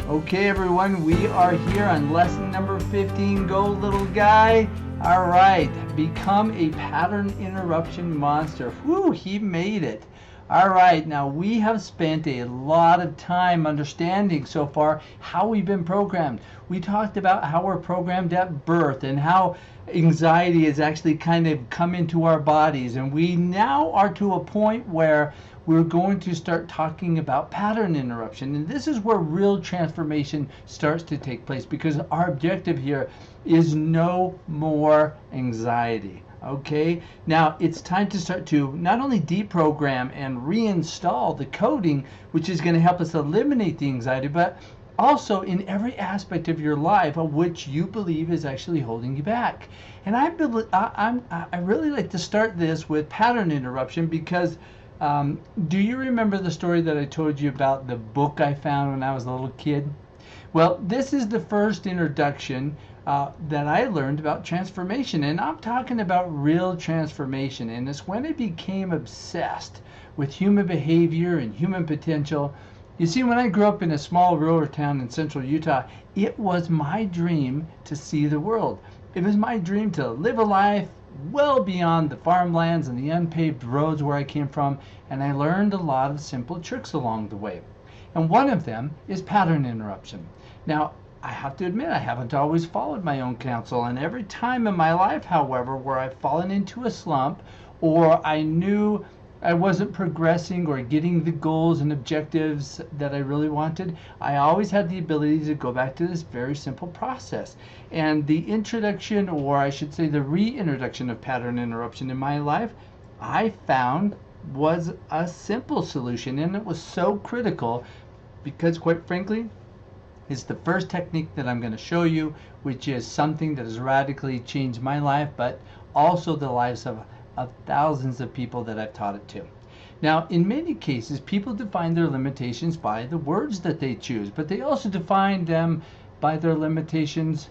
Okay, everyone, we are here on lesson number 15. Go, little guy. All right, become a pattern interruption monster. Whew, he made it. All right, now we have spent a lot of time understanding so far how we've been programmed. We talked about how we're programmed at birth and how anxiety has actually kind of come into our bodies. And we now are to a point where we're going to start talking about pattern interruption. And this is where real transformation starts to take place, because our objective here is no more anxiety. Okay, now it's time to start to not only deprogram and reinstall the coding, which is going to help us eliminate the anxiety, but also in every aspect of your life of which you believe is actually holding you back. And I really like to start this with pattern interruption because do you remember the story that I told you about the book I found when I was a little kid? Well, this is the first introduction that I learned about transformation, and I'm talking about real transformation. And it's when I became obsessed with human behavior and human potential. You see, when I grew up in a small rural town in central Utah, it was my dream to see the world. It was my dream to live a life well beyond the farmlands and the unpaved roads where I came from, and I learned a lot of simple tricks along the way. And one of them is pattern interruption. Now, I have to admit, I haven't always followed my own counsel, and every time in my life, however, where I've fallen into a slump, or I knew I wasn't progressing or getting the goals and objectives that I really wanted, I always had the ability to go back to this very simple process. And the introduction, or I should say the reintroduction of pattern interruption in my life, I found was a simple solution, and it was so critical because, quite frankly, it's the first technique that I'm going to show you, which is something that has radically changed my life, but also the lives of thousands of people that I've taught it to. Now, in many cases, people define their limitations by the words that they choose, but they also define them by their limitations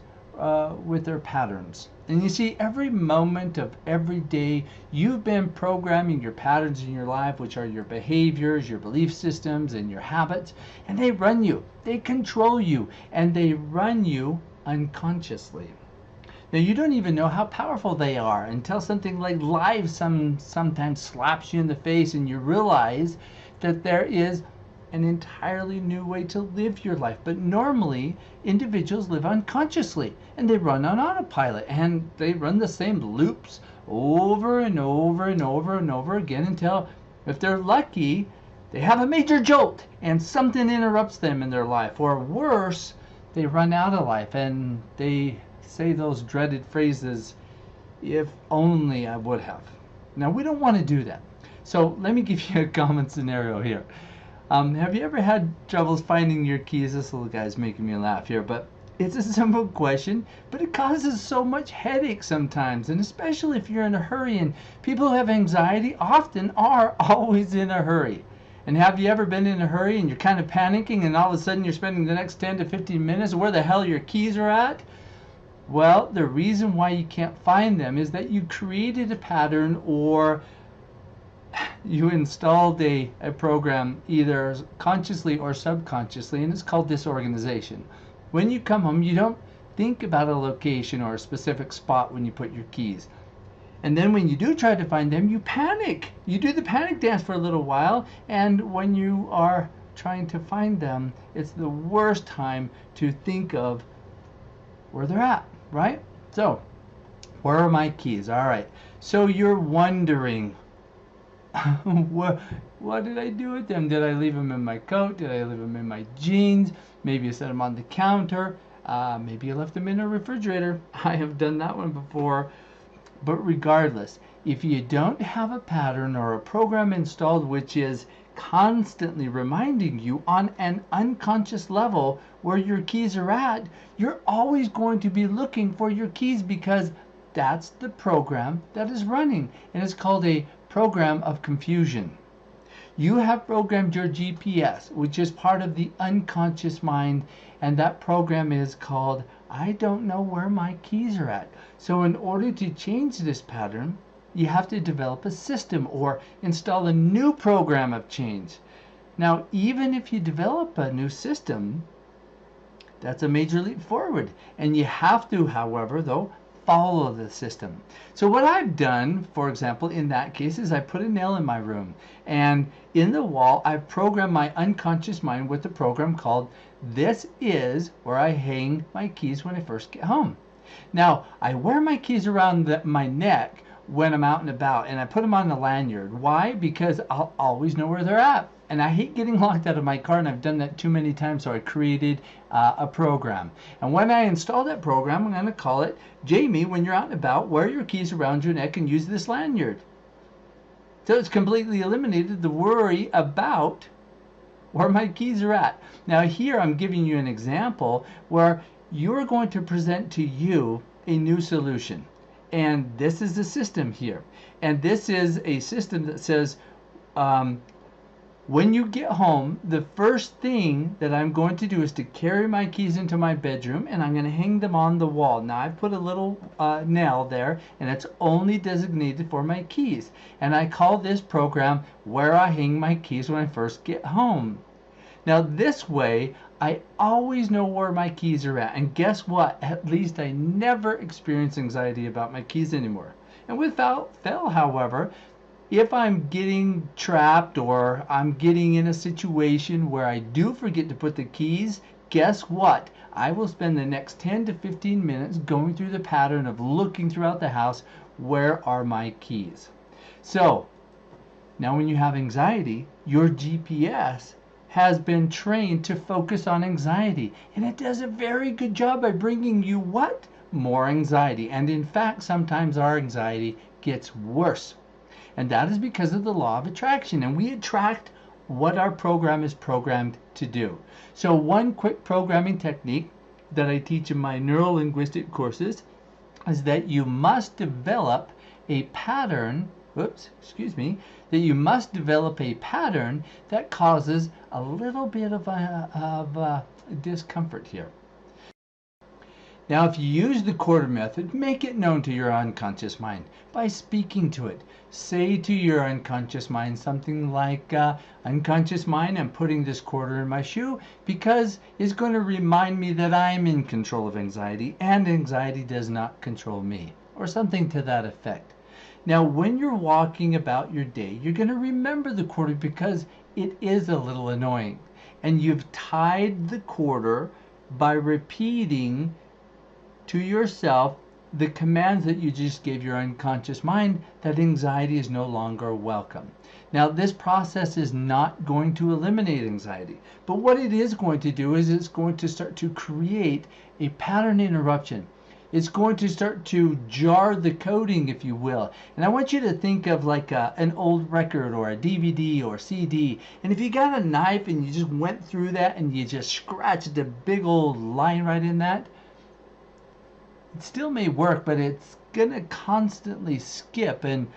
with their patterns. And you see, every moment of every day, you've been programming your patterns in your life, which are your behaviors, your belief systems, and your habits, and they run you, they control you, and they run you unconsciously. Now, you don't even know how powerful they are until something like life sometimes slaps you in the face and you realize that there is an entirely new way to live your life. But normally, individuals live unconsciously and they run on autopilot, and they run the same loops over and over and over and over again until, if they're lucky, they have a major jolt and something interrupts them in their life. Or worse, they run out of life and they say those dreaded phrases, if only I would have. Now, we don't want to do that. So let me give you a common scenario here. Have you ever had troubles finding your keys? This little guy's making me laugh here, but it's a simple question, but it causes so much headache sometimes, and especially if you're in a hurry. And people who have anxiety often are always in a hurry. And have you ever been in a hurry and you're kind of panicking, and all of a sudden you're spending the next 10 to 15 minutes where the hell your keys are at? Well, the reason why you can't find them is that you created a pattern, or you installed a program either consciously or subconsciously, and it's called disorganization. When you come home, you don't think about a location or a specific spot when you put your keys. And then when you do try to find them, you panic. You do the panic dance for a little while, and when you are trying to find them, it's the worst time to think of where they're at, right? So, where are my keys? All right. So you're wondering, what did I do with them? Did I leave them in my coat? Did I leave them in my jeans? Maybe I set them on the counter. Maybe I left them in a refrigerator. I have done that one before. But regardless, if you don't have a pattern or a program installed which is constantly reminding you on an unconscious level where your keys are at, you're always going to be looking for your keys, because that's the program that is running, and it's called a program of confusion. You have programmed your GPS, which is part of the unconscious mind, and that program is called, I don't know where my keys are at. So in order to change this pattern, you have to develop a system or install a new program of change. Now, even if you develop a new system, That's a major leap forward. And you have to, however, though, follow the system. So what I've done, for example, in that case, is I put a nail in my room. And in the wall, I've programmed my unconscious mind with a program called "This is where I hang my keys when I first get home." Now, I wear my keys around my neck when I'm out and about, and I put them on the lanyard. Why? Because I'll always know where they're at. And I hate getting locked out of my car, and I've done that too many times, so I created a program. And when I install that program, I'm going to call it, "Jamey, when you're out and about, wear your keys around your neck and use this lanyard." So it's completely eliminated the worry about where my keys are at. Now here I'm giving you an example where you're going to present to you a new solution. And this is the system here. And this is a system that says, when you get home, the first thing that I'm going to do is to carry my keys into my bedroom, and I'm going to hang them on the wall. Now I've put a little nail there, and it's only designated for my keys. And I call this program "Where I Hang My Keys When I First Get Home." Now this way, I always know where my keys are at. And guess what? At least I never experience anxiety about my keys anymore. And without fail, however, if I'm getting trapped or I'm getting in a situation where I do forget to put the keys, guess what? I will spend the next 10 to 15 minutes going through the pattern of looking throughout the house, where are my keys? So, now when you have anxiety, your GPS has been trained to focus on anxiety. And it does a very good job by bringing you what? More anxiety. And in fact, sometimes our anxiety gets worse. And that is because of the law of attraction. And we attract what our program is programmed to do. So one quick programming technique that I teach in my neuro-linguistic courses is that you must develop a pattern, that you must develop a pattern that causes a little bit of discomfort here. Now, if you use the quarter method, make it known to your unconscious mind by speaking to it. Say to your unconscious mind something like, "Unconscious mind, I'm putting this quarter in my shoe because it's going to remind me that I'm in control of anxiety and anxiety does not control me," or something to that effect. Now, when you're walking about your day, you're going to remember the quarter because it is a little annoying. And you've tied the quarter by repeating to yourself the commands that you just gave your unconscious mind that anxiety is no longer welcome. Now, this process is not going to eliminate anxiety, but what it is going to do is it's going to start to create a pattern interruption. It's going to start to jar the coding, if you will. And I want you to think of like an old record or a DVD or CD. And if you got a knife and you just went through that and you just scratched a big old line right in that, it still may work, but it's going to constantly skip. And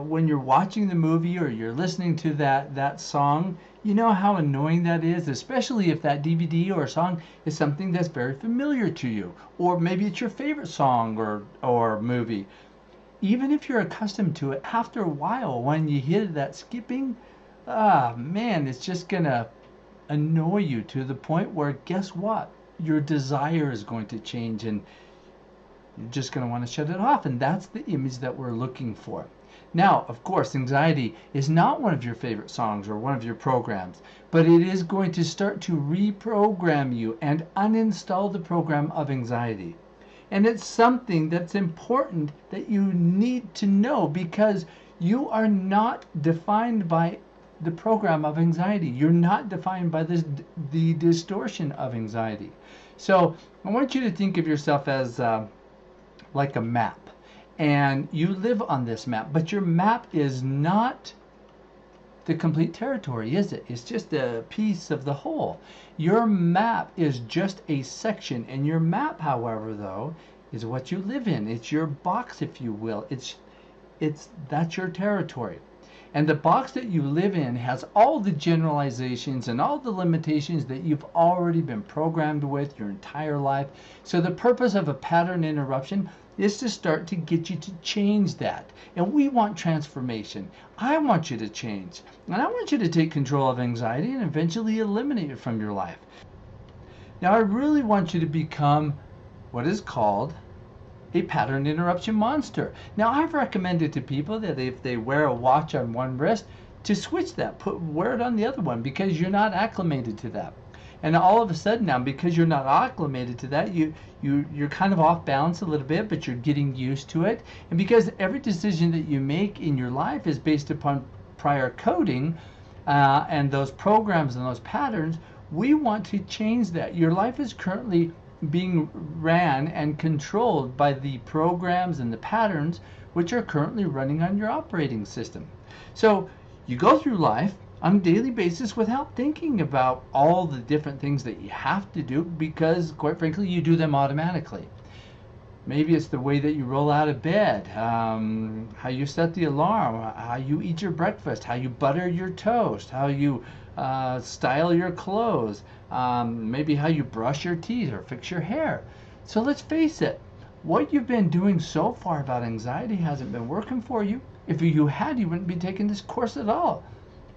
when you're watching the movie or you're listening to that song, you know how annoying that is, especially if that DVD or song is something that's very familiar to you. Or maybe it's your favorite song or movie. Even if you're accustomed to it, after a while, when you hear that skipping, man, it's just going to annoy you to the point where, guess what? Your desire is going to change and you're just going to want to shut it off. And that's the image that we're looking for. Now, of course, anxiety is not one of your favorite songs or one of your programs, but it is going to start to reprogram you and uninstall the program of anxiety. And it's something that's important that you need to know because you are not defined by the program of anxiety. You're not defined by the distortion of anxiety. So I want you to think of yourself as like a map. And you live on this map, but your map is not the complete territory, is it? It's just a piece of the whole. Your map is just a section, and your map, however, though, is what you live in. It's your box, if you will. That's your territory. And the box that you live in has all the generalizations and all the limitations that you've already been programmed with your entire life. So the purpose of a pattern interruption is to start to get you to change that. And we want transformation. I want you to change. And I want you to take control of anxiety and eventually eliminate it from your life. Now I really want you to become what is called a pattern interruption monster. Now I've recommended to people that if they wear a watch on one wrist, to switch that, wear it on the other one, because you're not acclimated to that. And all of a sudden now, because you're not acclimated to that, you're kind of off balance a little bit, but you're getting used to it. And because every decision that you make in your life is based upon prior coding and those programs and those patterns, we want to change that. Your life is currently being ran and controlled by the programs and the patterns which are currently running on your operating system. So you go through life on a daily basis without thinking about all the different things that you have to do, because quite frankly you do them automatically. Maybe it's the way that you roll out of bed, how you set the alarm, how you eat your breakfast, how you butter your toast, how you style your clothes, maybe how you brush your teeth or fix your hair. So let's face it, what you've been doing so far about anxiety hasn't been working for you. If you had, you wouldn't be taking this course at all.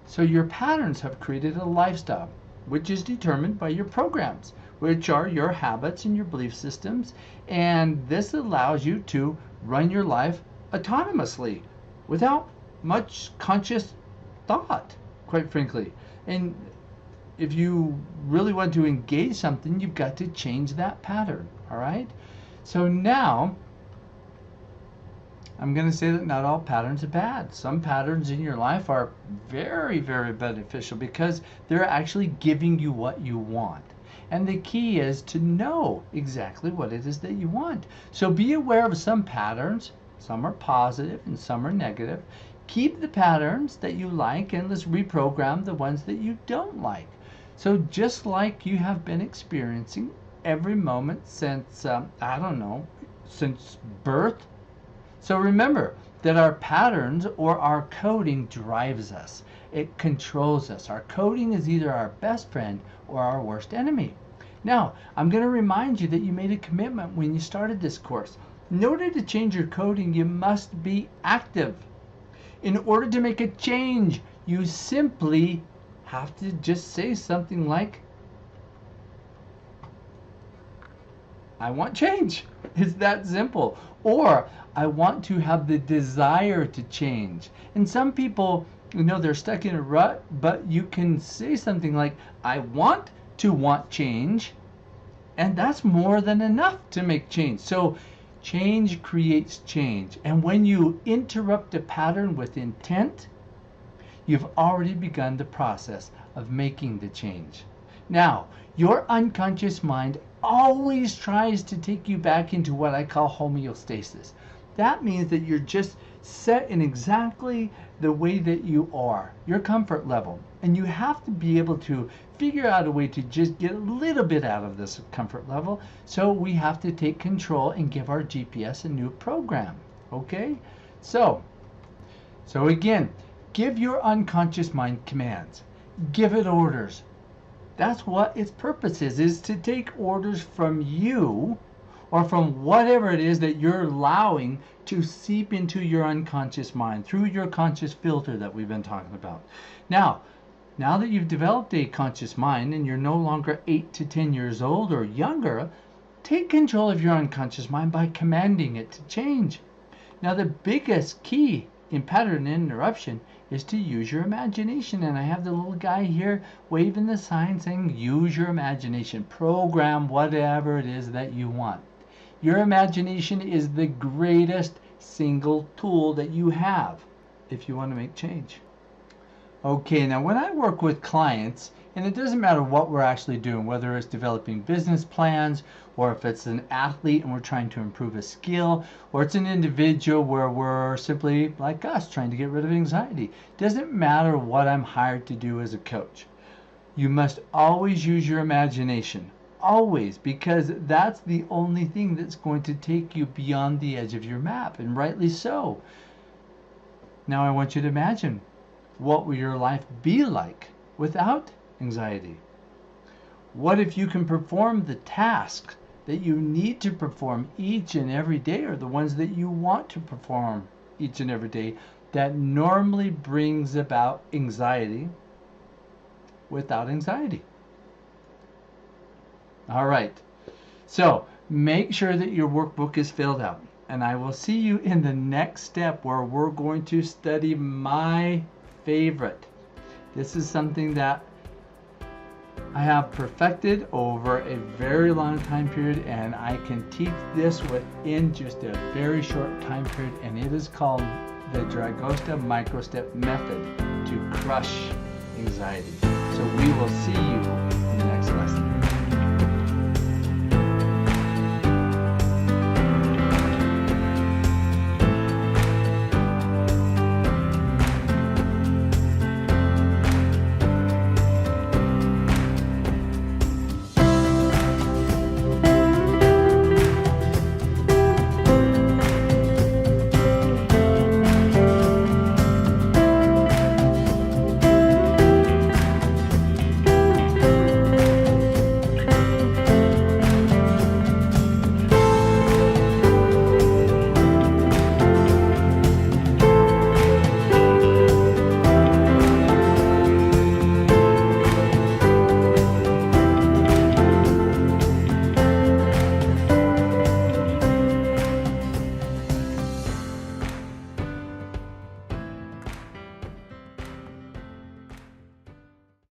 So your patterns have created a lifestyle which is determined by your programs, which are your habits and your belief systems. And this allows you to run your life autonomously without much conscious thought, quite frankly. And if you really want to engage something, you've got to change that pattern, all right? So now, I'm going to say that not all patterns are bad. Some patterns in your life are very, very beneficial because they're actually giving you what you want. And the key is to know exactly what it is that you want. So be aware of some patterns. Some are positive and some are negative. Keep the patterns that you like and let's reprogram the ones that you don't like. So just like you have been experiencing every moment since, since birth. So remember that our patterns or our coding drives us. It controls us. Our coding is either our best friend or our worst enemy. Now, I'm going to remind you that you made a commitment when you started this course. In order to change your coding, you must be active. In order to make a change, you simply have to just say something like, I want change. It's that simple. Or I want to have the desire to change. And some people, they're stuck in a rut, but you can say something like, I want to want change. And that's more than enough to make change. So change creates change. And when you interrupt a pattern with intent, you've already begun the process of making the change. Now, your unconscious mind always tries to take you back into what I call homeostasis. That means that you're just set in exactly the way that you are, your comfort level. And you have to be able to figure out a way to just get a little bit out of this comfort level. So we have to take control and give our GPS a new program. Okay? So again, give your unconscious mind commands. Give it orders. That's what its purpose is to take orders from you or from whatever it is that you're allowing to seep into your unconscious mind through your conscious filter that we've been talking about. Now that you've developed a conscious mind and you're no longer 8 to 10 years old or younger, take control of your unconscious mind by commanding it to change. Now, the biggest key in pattern interruption is to use your imagination. And I have the little guy here waving the sign saying, use your imagination. Program whatever it is that you want. Your imagination is the greatest single tool that you have if you want to make change. Okay, now when I work with clients, and it doesn't matter what we're actually doing, whether it's developing business plans, or if it's an athlete and we're trying to improve a skill, or it's an individual where we're simply, like us, trying to get rid of anxiety. It doesn't matter what I'm hired to do as a coach. You must always use your imagination. Always, because that's the only thing that's going to take you beyond the edge of your map, and rightly so. Now I want you to imagine, what will your life be like without anxiety? What if you can perform the tasks that you need to perform each and every day, or the ones that you want to perform each and every day, that normally brings about anxiety without anxiety? All right. So make sure that your workbook is filled out. And I will see you in the next step where we're going to study my favorite. This is something that I have perfected over a very long time period, and I can teach this within just a very short time period, and it is called the Dragostea micro-step method to crush anxiety. So we will see you